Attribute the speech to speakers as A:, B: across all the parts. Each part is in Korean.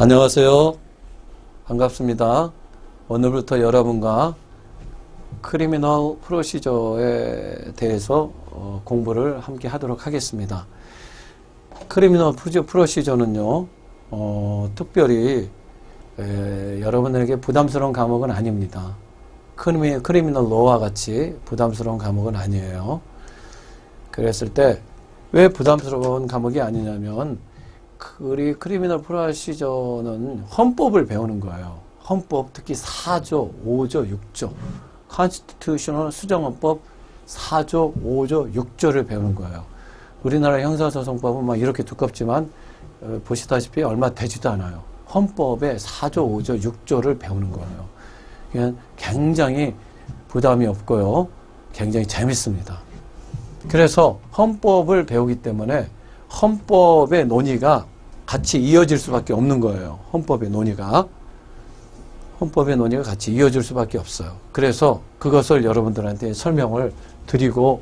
A: 안녕하세요. 반갑습니다. 오늘부터 여러분과 크리미널 프로시저에 대해서 공부를 함께 하도록 하겠습니다. 크리미널 프로시저는요, 특별히 여러분에게 부담스러운 과목은 아닙니다. 크리미널 로와 같이 부담스러운 과목은 아니에요. 그랬을 때 왜 부담스러운 과목이 아니냐면 크리미널 프로시저는 헌법을 배우는 거예요. 헌법, 특히 4조, 5조, 6조 컨스티튜셔널 수정헌법 4조, 5조, 6조를 배우는 거예요. 우리나라 형사소송법은 막 이렇게 두껍지만 보시다시피 얼마 되지도 않아요. 헌법의 4조, 5조, 6조를 배우는 거예요. 그냥 굉장히 부담이 없고요. 굉장히 재밌습니다. 그래서 헌법을 배우기 때문에 헌법의 논의가 같이 이어질 수밖에 없는 거예요. 헌법의 논의가 같이 이어질 수밖에 없어요. 그래서 그것을 여러분들한테 설명을 드리고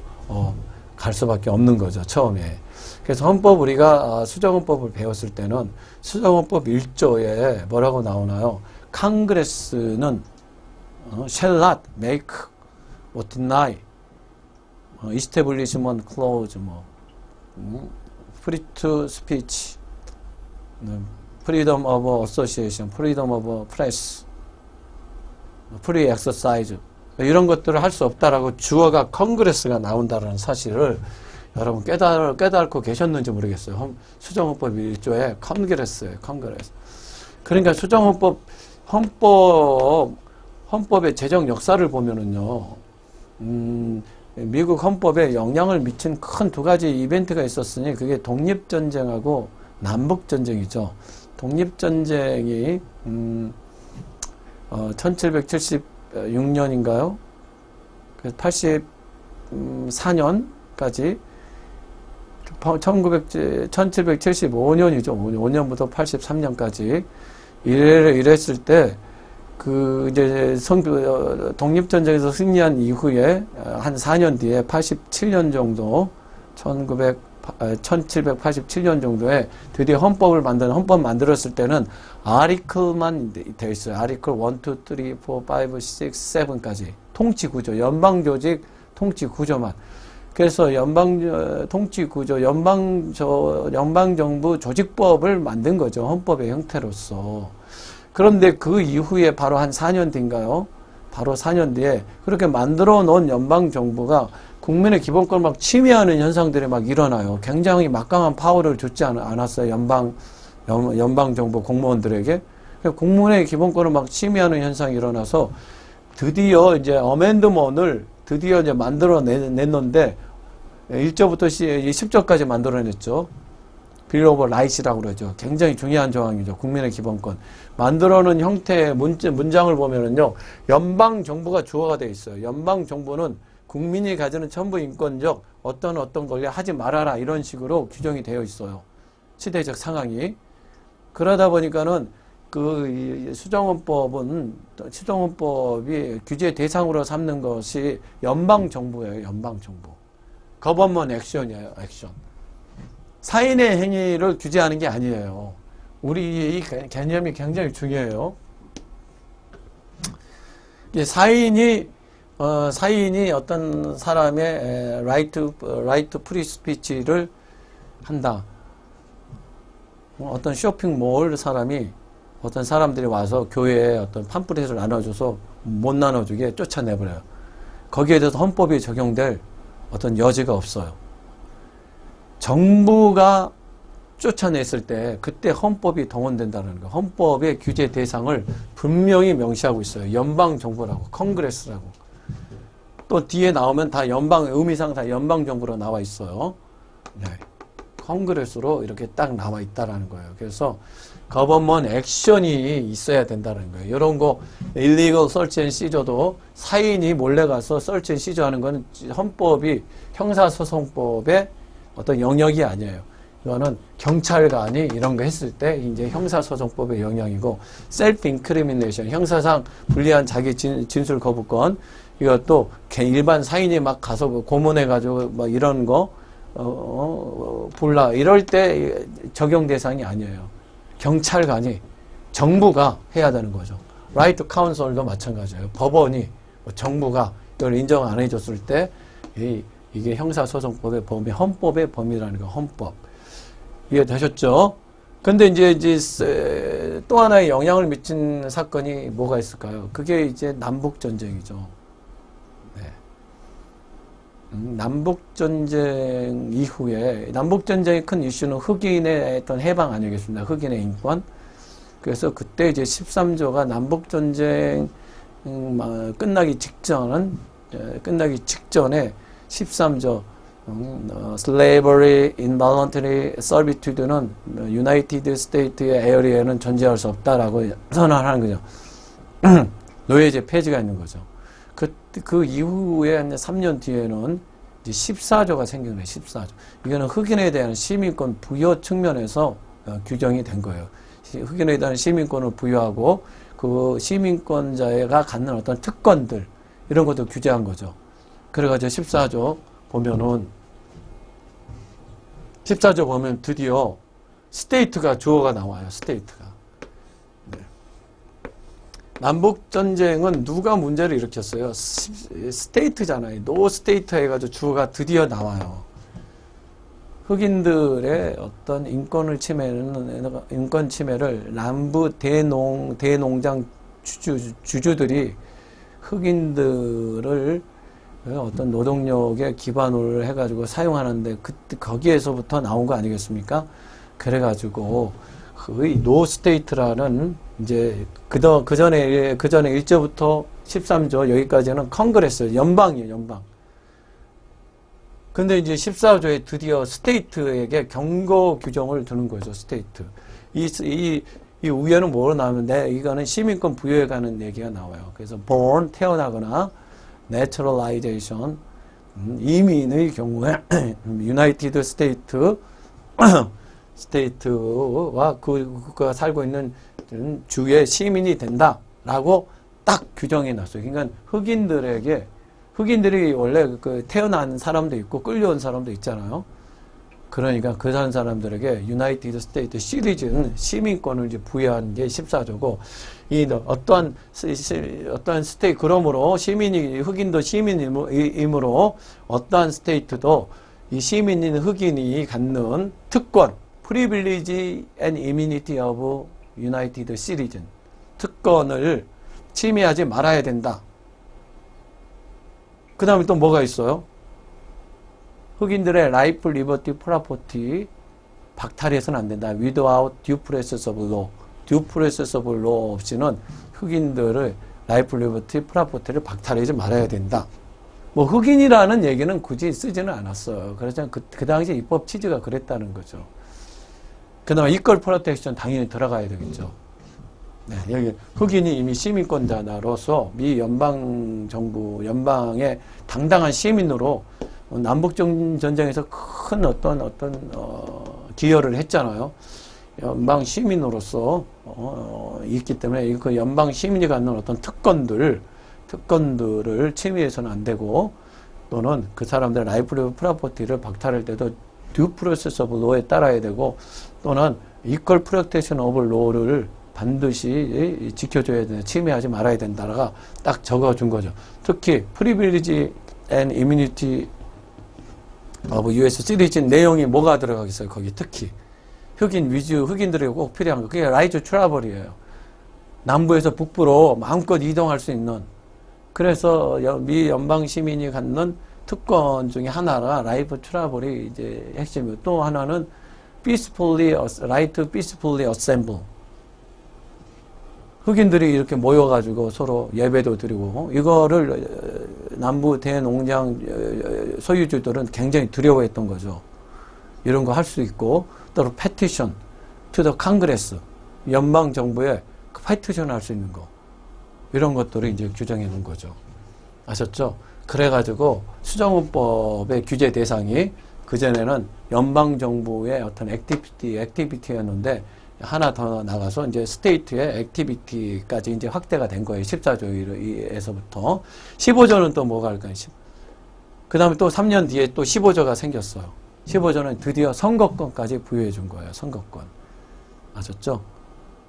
A: 갈 수밖에 없는 거죠. 처음에. 그래서 우리가 수정헌법을 배웠을 때는 수정헌법 1조에 뭐라고 나오나요? Congress는 shall not make or deny establishment clause, free to speech, freedom of association, freedom of press, free exercise, 이런 것들을 할 수 없다라고 주어가 컨그레스가 나온다라는 사실을 여러분 깨달고 계셨는지 모르겠어요. 수정헌법 1조에 컨그레스예요. 컨그레스. 그러니까 헌법의 제정 역사를 보면은요, 미국 헌법에 영향을 미친 큰 두 가지 이벤트가 있었으니 그게 독립전쟁하고 남북전쟁이죠. 독립전쟁이 1776년인가요? 84년까지 1775년이죠. 5년부터 83년까지 이랬을 때 이제 독립전쟁에서 승리한 이후에 한 4년 뒤에 87년 정도, 1787년 정도에 드디어 헌법 만들었을 때는 아리클만 되어 있어요. 아리클 1, 2, 3, 4, 5, 6, 7까지. 통치구조, 연방조직 통치구조만. 그래서 통치구조, 연방정부 조직법을 만든 거죠. 헌법의 형태로서. 그런데 그 이후에 바로 한 4년 뒤인가요? 바로 4년 뒤에 그렇게 만들어 놓은 연방정부가 국민의 기본권을 막 침해하는 현상들이 막 일어나요. 굉장히 막강한 파워를 주지 않았어요. 연방정부 공무원들에게. 국민의 기본권을 막 침해하는 현상이 일어나서 드디어 이제 어멘드먼을 드디어 이제 만들어 냈는데 1조부터 10조까지 만들어냈죠. 빌 오브 라이츠라고 그러죠. 굉장히 중요한 조항이죠. 국민의 기본권. 만들어놓은 형태의 문장을 보면은요, 연방정부가 주어가 되어 있어요. 연방정부는 국민이 가지는 천부 인권적 어떤 권리 하지 말아라. 이런 식으로 규정이 되어 있어요. 시대적 상황이. 그러다 보니까는 수정헌법이 규제 대상으로 삼는 것이 연방정부예요. 연방정부. 거버먼 액션이에요. 액션. 사인의 행위를 규제하는 게 아니에요. 우리 이 개념이 굉장히 중요해요. 사인이 어떤 사람의 right free speech를 한다. 어떤 쇼핑몰 어떤 사람들이 와서 교회에 어떤 팜플렛을 나눠줘서 못 나눠주게 쫓아내버려요. 거기에 대해서 헌법이 적용될 어떤 여지가 없어요. 정부가 쫓아냈을 때 그때 헌법이 동원된다는 거. 헌법의 규제 대상을 분명히 명시하고 있어요. 연방정부라고, 컨그레스라고. 또 뒤에 나오면 다 의미상 다 연방정부로 나와 있어요. 네. 컨그레스로 이렇게 딱 나와 있다라는 거예요. 그래서 거버먼 액션이 있어야 된다는 거예요. 이런 거 illegal search and seizure도 사인이 몰래 가서 search and seize 하는 거는 형사소송법의 어떤 영역이 아니에요. 이거는 경찰관이 이런 거 했을 때 이제 형사소송법의 영역이고, 셀프 인크리미네이션, 형사상 불리한 자기 진술 거부권, 이것도 일반 사인이 막 가서 고문해가지고 막 이런 거 이럴 때 적용 대상이 아니에요. 경찰관이 정부가 해야 되는 거죠. 라이트 카운슬도 마찬가지예요. 법원이 정부가 이걸 인정 안 해줬을 때 이게 형사소송법의 범위, 헌법의 범위라는 거, 헌법. 이해되셨죠? 근데 이제 또 하나의 영향을 미친 사건이 뭐가 있을까요? 그게 이제 남북전쟁이죠. 네. 남북전쟁 이후에, 남북전쟁의 큰 이슈는 흑인의 어떤 해방 아니겠습니까? 흑인의 인권. 그래서 그때 이제 13조가 남북전쟁 끝나기 직전에 13조 slavery, involuntary servitude는 United States의 에어리에는 존재할 수 없다라고 선언하는 거죠. 노예제 폐지가 있는 거죠. 그 이후에 한 3년 뒤에는 이제 14조가 생겨나요. 14조. 이거는 흑인에 대한 시민권 부여 측면에서 규정이 된 거예요. 흑인에 대한 시민권을 부여하고 그 시민권자가 갖는 어떤 특권들 이런 것도 규제한 거죠. 그래가지고 14조 보면 드디어 스테이트가 주어가 나와요. 스테이트가. 네. 남북전쟁은 누가 문제를 일으켰어요? 스테이트잖아요. 노 스테이트 해가지고 주어가 드디어 나와요. 흑인들의 어떤 인권 침해를 남부 대농장 주주들이 흑인들을 어떤 노동력에 기반을 해가지고 사용하는데 거기에서부터 나온 거 아니겠습니까? 그래가지고 노 스테이트라는 이제 그 전에 1조부터 13조 여기까지는 컨그레스 연방이에요. 연방. 근데 이제 14조에 드디어 스테이트에게 경고 규정을 두는 거죠. 스테이트. 이 위에는 뭐로 나오는데 이거는 시민권 부여에 관한 얘기가 나와요. 그래서 born 태어나거나 naturalization 이민의 경우에 유나이티드 스테이트와 그가 살고 있는 주의 시민이 된다라고 딱 규정해 놨어요. 그러니까 흑인들이 원래 그 태어난 사람도 있고 끌려온 사람도 있잖아요. 그러니까 그 사람들에게 유나이티드 스테이트 시리즌 시민권을 이제 부여한 게 14조고 이 어떠한 스테이트 그러므로 흑인도 시민이므로 어떠한 스테이트도 이 시민인 흑인이 갖는 특권 privilege and immunity of United Citizen 특권을 침해하지 말아야 된다. 그 다음에 또 뭐가 있어요? 흑인들의 라이프, 리버티, 프로퍼티 박탈해서는 안 된다. without due process of law. due process of law 없이는 흑인들의 라이프, 리버티, 프로퍼티를 박탈하지 말아야 된다. 뭐 흑인이라는 얘기는 굳이 쓰지는 않았어요. 그래서 그 당시 입법 취지가 그랬다는 거죠. 그 다음에 이퀄 프로텍션 당연히 들어가야 되겠죠. 네, 여기 흑인이 이미 시민권자로서 미 연방의 당당한 시민으로 남북전쟁에서 큰 어떤 기여를 했잖아요. 연방 시민으로서 있기 때문에 그 연방 시민이 갖는 어떤 특권들을 침해해서는 안 되고 또는 그 사람들의 라이프 프로퍼티를 박탈할 때도 듀 프로세스 오브 로에 따라야 되고 또는 이퀄 프로텍션 오브 로를 반드시 지켜줘야 된다. 침해하지 말아야 된다가 딱 적어준 거죠. 특히 프리빌리지 앤 이뮤니티 of US 시리즌 내용이 뭐가 들어가겠어요? 거기 특히 흑인들에게 꼭 필요한 거. 그게 라이트 트래블이에요. 남부에서 북부로 마음껏 이동할 수 있는. 그래서 미 연방 시민이 갖는 특권 중에 하나가 라이프 트래블이 이제 핵심이고 또 하나는 right to peacefully assemble. 흑인들이 이렇게 모여가지고 서로 예배도 드리고 이거를 남부 대농장 소유주들은 굉장히 두려워했던 거죠. 이런 거 할 수 있고 또 petition to the Congress 연방 정부에 petition 할 수 있는 거 이런 것들을 이제 규정해 놓은 거죠. 아셨죠? 그래가지고 수정헌법의 규제 대상이 그전에는 연방 정부의 어떤 액티비티였는데 하나 더 나가서 이제 스테이트의 액티비티까지 이제 확대가 된 거예요. 14조에서부터. 15조는 또 뭐가 할까요? 그 다음에 또 3년 뒤에 또 15조가 생겼어요. 15조는 드디어 선거권까지 부여해 준 거예요. 선거권. 아셨죠?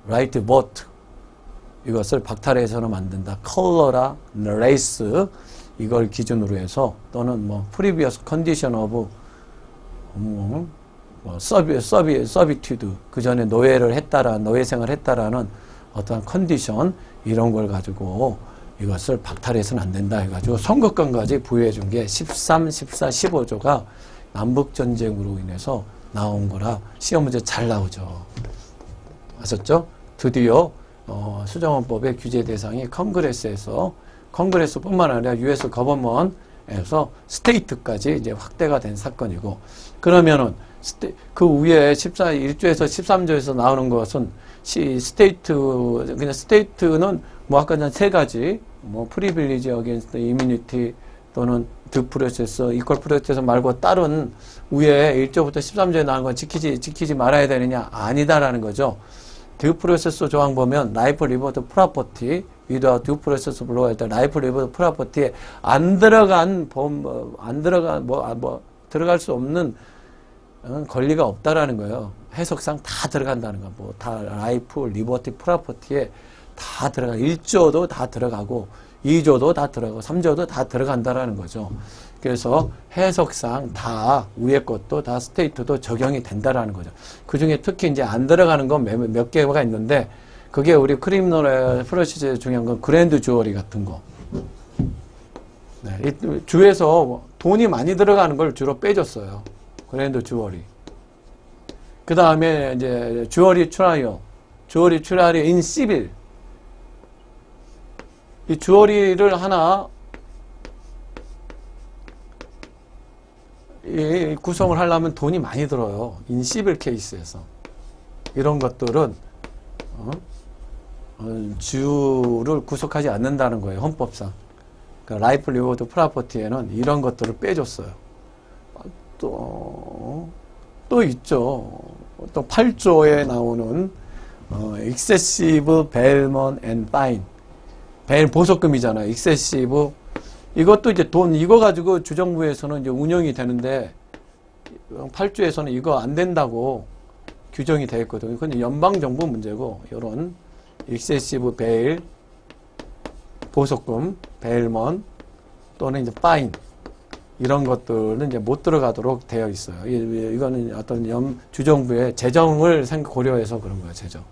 A: right vote 이것을 박탈해서는 안 된다. 컬러라 레이스 이걸 기준으로 해서 또는 뭐 previous condition of 서비튜드 그 전에 노예 생활을 했다라는 어떤 컨디션 이런 걸 가지고 이것을 박탈해서는 안 된다 해가지고 선거권까지 부여해 준 게 13, 14, 15조가 남북전쟁으로 인해서 나온 거라 시험 문제 잘 나오죠. 아셨죠? 드디어 수정헌법의 규제 대상이 컨그레스뿐만 아니라 US 거버먼에서 스테이트까지 이제 확대가 된 사건이고 그러면은 그 위에 1조에서 13조에서 나오는 것은 그냥 스테이트는 뭐 아까 전 세 가지 뭐 프리빌리지 어게인스트 이뮤니티 또는 드 프로세스 이퀄 프로세스 말고 다른 위에 1조부터 13조에 나오는 건 지키지 말아야 되느냐 아니다라는 거죠. 드 프로세스 조항 보면 라이프 리버드 프로퍼티 위더 드 프로세스 블로할 때 라이프 리버드 프로퍼티에 들어갈 수 없는 권리가 없다라는 거예요. 해석상 다 들어간다는 거. 뭐 다 라이프 리버티 프로퍼티에 다 들어가. 1조도 다 들어가고 2조도 다 들어가고 3조도 다 들어간다라는 거죠. 그래서 해석상 다 위에 것도 다 스테이트도 적용이 된다라는 거죠. 그 중에 특히 이제 안 들어가는 건 몇 개가 있는데 그게 우리 크리미널 프로시저에 중요한 건 그랜드 주어리 같은 거. 네, 이 주에서 돈이 많이 들어가는 걸 주로 빼줬어요. 그랜드 주어리. 그 다음에 이제 주어리 트라이어 인 시빌. 이 주어리를 하나 구성을 하려면 돈이 많이 들어요. 인 시빌 케이스에서. 이런 것들은 주를 구속하지 않는다는 거예요. 헌법상. 그러니까 라이프 리워드 프로퍼티에는 이런 것들을 빼줬어요. 또 있죠. 또 8조에 나오는 excessive bailment and fine. 베일 보석금이잖아요. excessive. 이것도 이제 돈 이거 가지고 주정부에서는 이제 운영이 되는데 8조에서는 이거 안 된다고 규정이 되어 있거든요. 그건 연방정부 문제고 이런 excessive bail 보석금, 베일먼 또는 이제 파인 이런 것들은 이제 못 들어가도록 되어 있어요. 이거는 어떤 주정부의 재정을 고려해서 그런 거예요. 재정.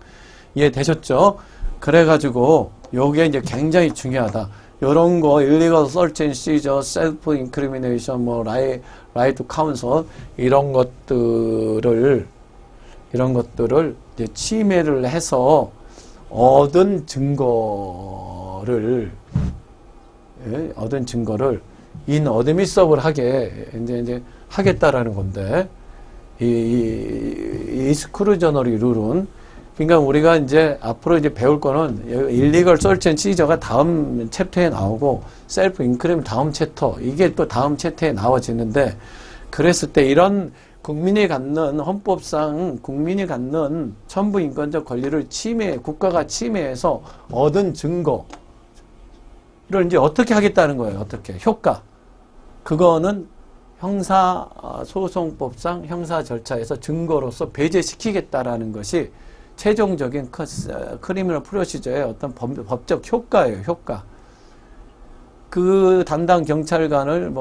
A: 이해되셨죠? 그래가지고 요게 이제 굉장히 중요하다. 요런 거 illegal search and seizure, self incrimination, 뭐 right to counsel 이런 것들을 이제 침해를 해서 얻은 증거를 인어드미서블 하게 이제 하겠다라는 건데 이 스크루저너리 룰은 그러니까 우리가 이제 앞으로 이제 배울 거는 일리걸 설치 앤 시저가 다음 챕터에 나오고 셀프 인크림 다음 챕터 이게 또 다음 챕터에 나와지는데 그랬을 때 이런 국민이 갖는 헌법상 국민이 갖는 천부 인권적 권리를 국가가 침해해서 얻은 증거를 이제 어떻게 하겠다는 거예요. 어떻게 효과 그거는 형사소송법상 형사 절차에서 증거로서 배제시키겠다라는 것이 최종적인 크리미널 프로시저의 어떤 법적 효과예요. 효과. 그 담당 경찰관을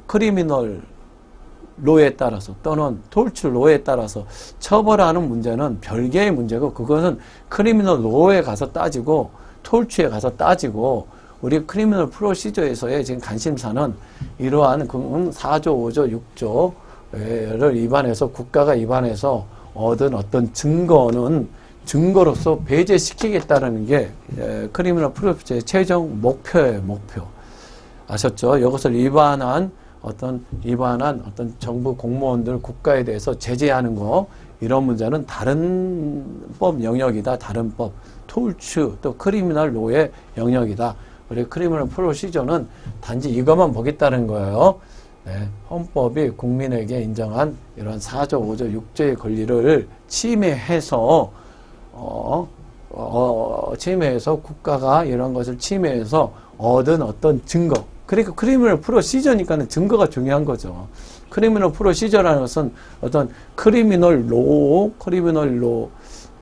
A: 크리미널 로에 따라서 또는 톨츠 로에 따라서 처벌하는 문제는 별개의 문제고 그것은 크리미널 로에 가서 따지고 톨츠에 가서 따지고 우리 크리미널 프로시저에서의 지금 관심사는 이러한 4조, 5조, 6조를 위반해서 국가가 위반해서 얻은 어떤 증거는 증거로서 배제시키겠다는 게 크리미널 프로시저의 최종 목표예요. 목표. 아셨죠? 이것을 위반한 어떤 정부 공무원들 국가에 대해서 제재하는 거 이런 문제는 다른 법 영역이다. 다른 법. 톨츠 또 크리미널 로의 영역이다. 우리 크리미널 프로시저는 단지 이것만 보겠다는 거예요. 네, 헌법이 국민에게 인정한 이런 4조, 5조, 6조의 권리를 침해해서 국가가 이런 것을 침해해서 얻은 어떤 증거. 그러니까 크리미널 프로시저니까는 증거가 중요한 거죠. 크리미널 프로시저라는 것은 어떤 크리미널 로